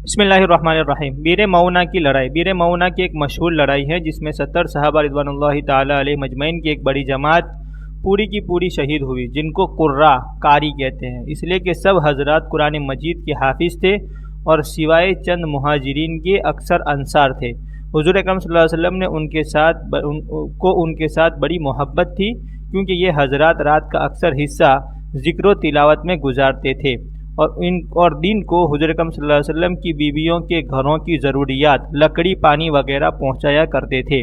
بسم اللہ الرحمن الرحیم۔ بیر مونا کی لڑائی۔ بیر مونا کی ایک مشہور لڑائی ہے جس میں 70 صحابہ رضوان اللہ تعالی علیہ مجمعین کی ایک بڑی جماعت پوری کی پوری شہید ہوئی، جن کو قراء قاری کہتے ہیں، اس لیے کہ سب حضرات قرآن مجید کے حافظ تھے اور سوائے چند مہاجرین کے اکثر انصار تھے۔ حضور اکرم صلی اللہ علیہ وسلم نے ان کے ساتھ بڑی محبت تھی، کیونکہ یہ حضرات رات کا اکثر حصہ ذکر و تلاوت میں گزارتے تھے اور دین کو حضور اکرم صلی اللہ علیہ وسلم کی بیویوں کے گھروں کی ضروریات، لکڑی، پانی وغیرہ پہنچایا کرتے تھے۔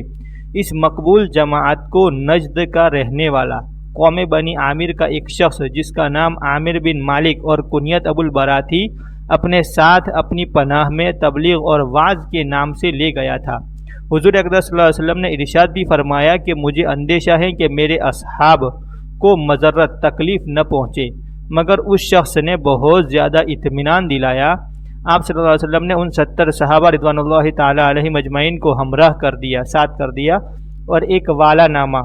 اس مقبول جماعت کو نجد کا رہنے والا قوم بنی عامر کا ایک شخص جس کا نام عامر بن مالک اور کنیت ابو البرا تھی، اپنے ساتھ اپنی پناہ میں تبلیغ اور وعظ کے نام سے لے گیا تھا۔ حضور اکرم صلی اللہ علیہ وسلم نے ارشاد بھی فرمایا کہ مجھے اندیشہ ہے کہ میرے اصحاب کو مضرت تکلیف نہ پہنچے، مگر اس شخص نے بہت زیادہ اطمینان دلایا۔ آپ صلی اللہ علیہ وسلم نے ان 70 صحابہ رضوان اللہ تعالی علیہ مجمعین کو ہمراہ ساتھ کر دیا اور ایک والا نامہ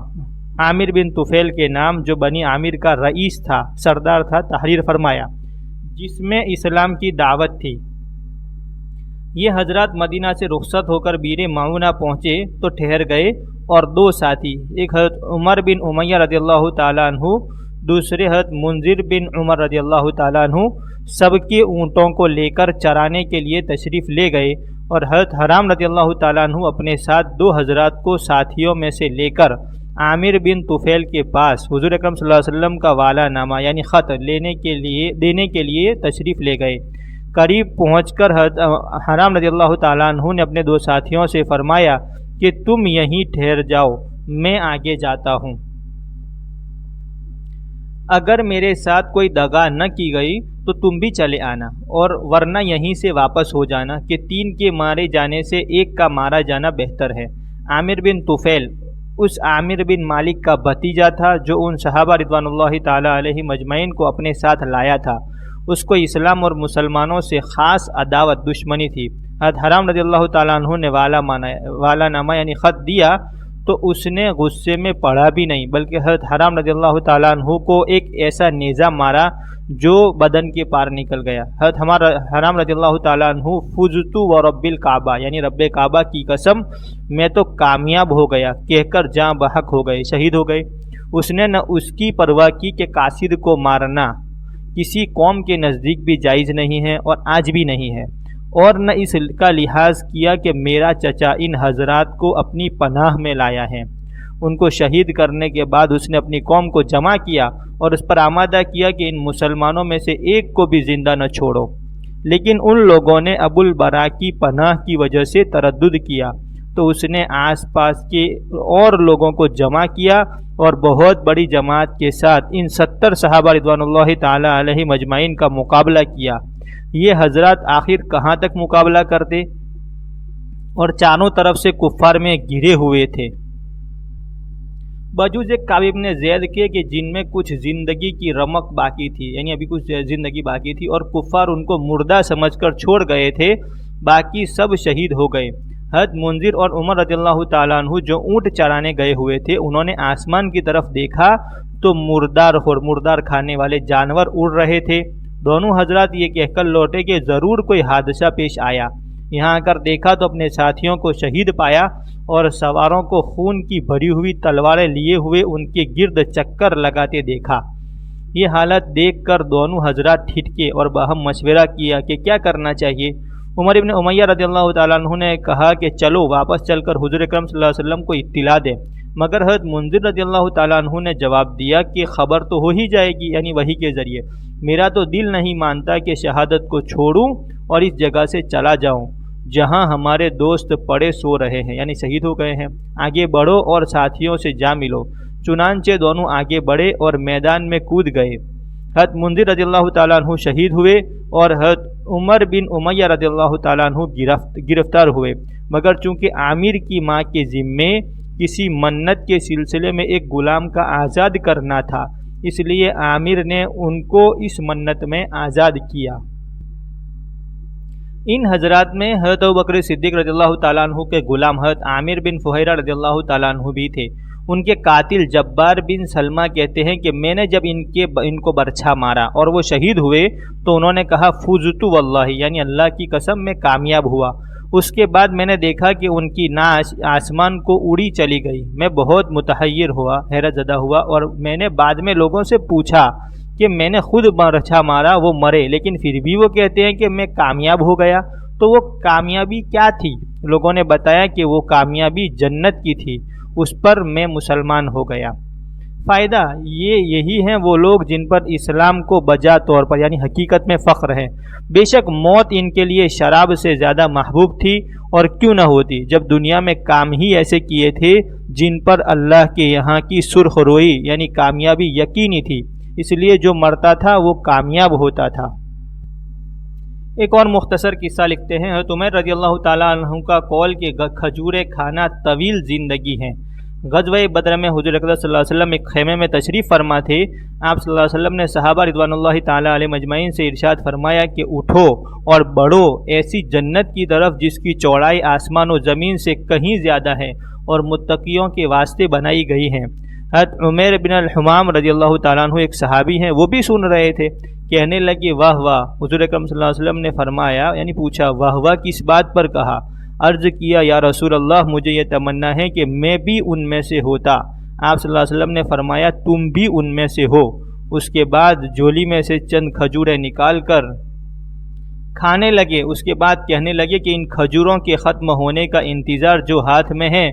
عامر بن طفیل کے نام، جو بنی عامر کا رئیس تھا، سردار تھا، تحریر فرمایا، جس میں اسلام کی دعوت تھی۔ یہ حضرات مدینہ سے رخصت ہو کر بیر معونہ پہنچے تو ٹھہر گئے اور دو ساتھی، ایک حضرت عمر بن امیہ رضی اللہ تعالیٰ عنہ، دوسرے حضرت منذر بن عمر رضی اللہ تعالیٰ عنہ، سب کے اونٹوں کو لے کر چرانے کے لیے تشریف لے گئے، اور حضرت حرام رضی اللہ تعالیٰ عنہ اپنے ساتھ دو حضرات کو ساتھیوں میں سے لے کر عامر بن طفیل کے پاس حضور اکرم صلی اللہ علیہ وسلم کا والا نامہ یعنی خط دینے کے لیے تشریف لے گئے۔ قریب پہنچ کر حضرت حرام رضی اللہ تعالیٰ عنہ نے اپنے دو ساتھیوں سے فرمایا کہ تم یہیں ٹھہر جاؤ، میں آگے جاتا ہوں۔ اگر میرے ساتھ کوئی دغا نہ کی گئی تو تم بھی چلے آنا، اور ورنہ یہیں سے واپس ہو جانا، کہ تین کے مارے جانے سے ایک کا مارا جانا بہتر ہے۔ عامر بن طفیل اس عامر بن مالک کا بھتیجا تھا جو ان صحابہ رضوان اللہ تعالی علیہ مجمعین کو اپنے ساتھ لایا تھا۔ اس کو اسلام اور مسلمانوں سے خاص عداوت، دشمنی تھی۔ حضرت حرام رضی اللہ تعالیٰ عنہ نے والا نامہ یعنی خط دیا تو اس نے غصے میں پڑھا بھی نہیں، بلکہ حضرت حرام رضی اللہ تعالیٰ عنہ کو ایک ایسا نیزہ مارا جو بدن کے پار نکل گیا۔ حضرت حرام رضی اللہ تعالیٰ عنہ فزت و رب الکعبہ یعنی رب کعبہ کی قسم میں تو کامیاب ہو گیا کہہ کر جاں بحق ہو گئے، شہید ہو گئے۔ اس نے نہ اس کی پرواہ کی کہ قاصد کو مارنا کسی قوم کے نزدیک بھی جائز نہیں ہے اور آج بھی نہیں ہے، اور نہ اس کا لحاظ کیا کہ میرا چچا ان حضرات کو اپنی پناہ میں لایا ہے۔ ان کو شہید کرنے کے بعد اس نے اپنی قوم کو جمع کیا اور اس پر آمادہ کیا کہ ان مسلمانوں میں سے ایک کو بھی زندہ نہ چھوڑو، لیکن ان لوگوں نے ابو البرا کی پناہ کی وجہ سے تردد کیا، تو اس نے آس پاس کے اور لوگوں کو جمع کیا اور بہت بڑی جماعت کے ساتھ ان 70 صحابہ رضوان اللہ تعالی علیہ مجمعین کا مقابلہ کیا۔ یہ حضرات آخر کہاں تک مقابلہ کرتے اور چاروں طرف سے کفار میں گھرے ہوئے تھے، بجوز ایک کعب بن زید کے کہ جن میں کچھ زندگی کی رمق باقی تھی، یعنی ابھی کچھ زندگی باقی تھی، اور کفار ان کو مردہ سمجھ کر چھوڑ گئے تھے، باقی سب شہید ہو گئے۔ حضرت منذر اور عمر رضی اللہ تعالیٰ عنہ جو اونٹ چرانے گئے ہوئے تھے، انہوں نے آسمان کی طرف دیکھا تو مردار کھانے والے جانور اڑ رہے تھے۔ دونوں حضرات یہ کہہ کر لوٹے کہ ضرور کوئی حادثہ پیش آیا۔ یہاں آ کر دیکھا تو اپنے ساتھیوں کو شہید پایا اور سواروں کو خون کی بھری ہوئی تلواریں لیے ہوئے ان کے گرد چکر لگاتے دیکھا۔ یہ حالت دیکھ کر دونوں حضرات ٹھٹکے اور باہم مشورہ کیا کہ کیا کرنا چاہیے۔ عمر بن امیہ رضی اللہ تعالیٰ عنہ نے کہا کہ چلو واپس چل کر حضور اکرم صلی اللہ علیہ وسلم کو اطلاع دیں، مگر حضرت منذر رضی اللہ تعالیٰ عنہ نے جواب دیا کہ خبر تو ہو ہی جائے گی، یعنی وحی کے ذریعے۔ میرا تو دل نہیں مانتا کہ شہادت کو چھوڑوں اور اس جگہ سے چلا جاؤں جہاں ہمارے دوست پڑے سو رہے ہیں، یعنی شہید ہو گئے ہیں۔ آگے بڑھو اور ساتھیوں سے جا ملو۔ چنانچہ دونوں آگے بڑھے اور میدان میں کود گئے۔ حضرت منذر رضی اللہ تعالیٰ عنہ شہید ہوئے اور حضرت عمر بن امیہ رضی اللہ تعالیٰ عنہ گرفتار ہوئے، مگر چونکہ عامر کی ماں کے ذمے کسی منت کے سلسلے میں ایک غلام کا آزاد کرنا تھا، اس لیے عامر نے ان کو اس منت میں آزاد کیا۔ ان حضرات میں حضرت ابوبکر صدیق رضی اللہ تعالیٰ عنہ کے غلام حضرت عامر بن فہیرہ رضی اللہ تعالیٰ عنہ بھی تھے۔ ان کے قاتل جبار بن سلمہ کہتے ہیں کہ میں نے جب ان کو برچھا مارا اور وہ شہید ہوئے تو انہوں نے کہا فزت واللہ، یعنی اللہ کی قسم میں کامیاب ہوا۔ اس کے بعد میں نے دیکھا کہ ان کی ناش آسمان کو اڑی چلی گئی۔ میں بہت متحیر ہوا، حیرت زدہ ہوا، اور میں نے بعد میں لوگوں سے پوچھا کہ میں نے خود برچھا مارا، وہ مرے لیکن پھر بھی وہ کہتے ہیں کہ میں کامیاب ہو گیا، تو وہ کامیابی کیا تھی؟ لوگوں نے بتایا کہ وہ کامیابی جنت کی تھی، اس پر میں مسلمان ہو گیا۔ فائدہ یہی ہیں وہ لوگ جن پر اسلام کو بجا طور پر یعنی حقیقت میں فخر ہے۔ بے شک موت ان کے لیے شراب سے زیادہ محبوب تھی، اور کیوں نہ ہوتی جب دنیا میں کام ہی ایسے کیے تھے جن پر اللہ کے یہاں کی سرخ روئی یعنی کامیابی یقینی تھی، اس لیے جو مرتا تھا وہ کامیاب ہوتا تھا۔ ایک اور مختصر قصہ لکھتے ہیں حضرت عمر رضی اللہ تعالیٰ عنہ کا قول کہ کھجورے کھانا طویل زندگی ہے۔ غزوہ بدر میں حضور اقدس صلی اللہ علیہ وسلم ایک خیمے میں تشریف فرما تھے۔ آپ صلی اللہ علیہ وسلم نے صحابہ رضوان اللہ تعالیٰ علیہ مجمعین سے ارشاد فرمایا کہ اٹھو اور بڑھو ایسی جنت کی طرف جس کی چوڑائی آسمان و زمین سے کہیں زیادہ ہے اور متقیوں کے واسطے بنائی گئی ہیں۔ حضرت عمیر بن الحمام رضی اللہ تعالیٰ عنہ ایک صحابی ہیں، وہ بھی سن رہے تھے، کہنے لگے واہ واہ۔ حضور اکرم صلی اللہ علیہ وسلم نے فرمایا یعنی پوچھا واہ واہ کس بات پر کہا؟ عرض کیا یا رسول اللہ مجھے یہ تمنا ہے کہ میں بھی ان میں سے ہوتا۔ آپ صلی اللہ علیہ وسلم نے فرمایا تم بھی ان میں سے ہو۔ اس کے بعد جھولی میں سے چند کھجوریں نکال کر کھانے لگے۔ اس کے بعد کہنے لگے کہ ان کھجوروں کے ختم ہونے کا انتظار جو ہاتھ میں ہے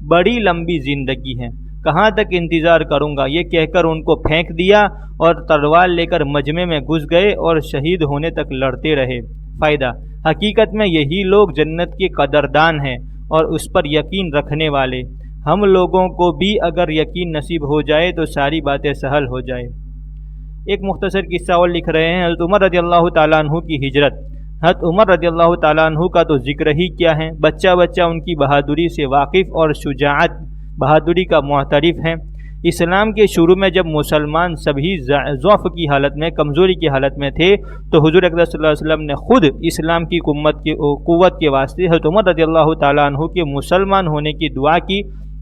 بڑی لمبی زندگی ہے، کہاں تک انتظار کروں گا؟ یہ کہہ کر ان کو پھینک دیا اور تلوار لے کر مجمع میں گھس گئے اور شہید ہونے تک لڑتے رہے۔ فائدہ حقیقت میں یہی لوگ جنت کے قدردان ہیں اور اس پر یقین رکھنے والے۔ ہم لوگوں کو بھی اگر یقین نصیب ہو جائے تو ساری باتیں سہل ہو جائے۔ ایک مختصر قصہ اور لکھ رہے ہیں حضرت عمر رضی اللہ تعالیٰ عنہ کی ہجرت۔ حضرت عمر رضی اللہ تعالیٰ عنہ کا تو ذکر ہی کیا ہے، بچہ بچہ ان کی بہادری سے واقف اور شجاعت بہادری کا معترف ہیں۔ اسلام کے شروع میں جب مسلمان سبھی ضعف کی حالت میں کمزوری کی حالت میں تھے تو حضور اقدس صلی اللہ علیہ وسلم نے خود اسلام کی قوت کے واسطے حضرت عمر رضی اللہ تعالیٰ عنہ کے مسلمان ہونے کی دعا کی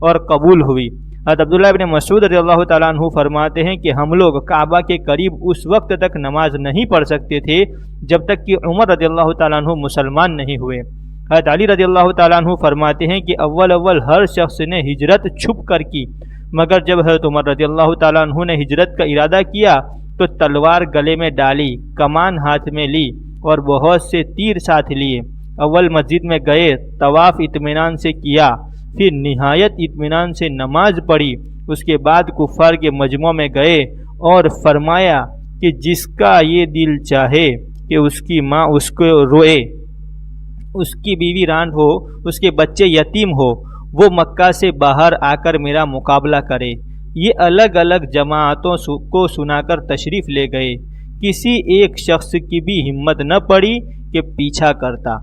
اور قبول ہوئی۔ حضرت عبداللہ بن مسعود رضی اللہ تعالیٰ عنہ فرماتے ہیں کہ ہم لوگ کعبہ کے قریب اس وقت تک نماز نہیں پڑھ سکتے تھے جب تک کہ عمر رضی اللہ تعالیٰ عنہ مسلمان نہیں ہوئے۔ حضرت علی رضی اللہ تعالیٰ عنہ فرماتے ہیں کہ اول ہر شخص نے ہجرت چھپ کر کی، مگر جب حضرت عمر رضی اللہ تعالیٰ عنہ نے ہجرت کا ارادہ کیا تو تلوار گلے میں ڈالی، کمان ہاتھ میں لی اور بہت سے تیر ساتھ لیے۔ اول مسجد میں گئے، طواف اطمینان سے کیا، پھر نہایت اطمینان سے نماز پڑھی۔ اس کے بعد کفار کے مجمع میں گئے اور فرمایا کہ جس کا یہ دل چاہے کہ اس کی ماں اس کو روئے، اس کی بیوی رانڈ ہو، اس کے بچے یتیم ہو، وہ مکہ سے باہر آ کر میرا مقابلہ کرے۔ یہ الگ الگ جماعتوں کو سنا کر تشریف لے گئے، کسی ایک شخص کی بھی ہمت نہ پڑی کہ پیچھا کرتا۔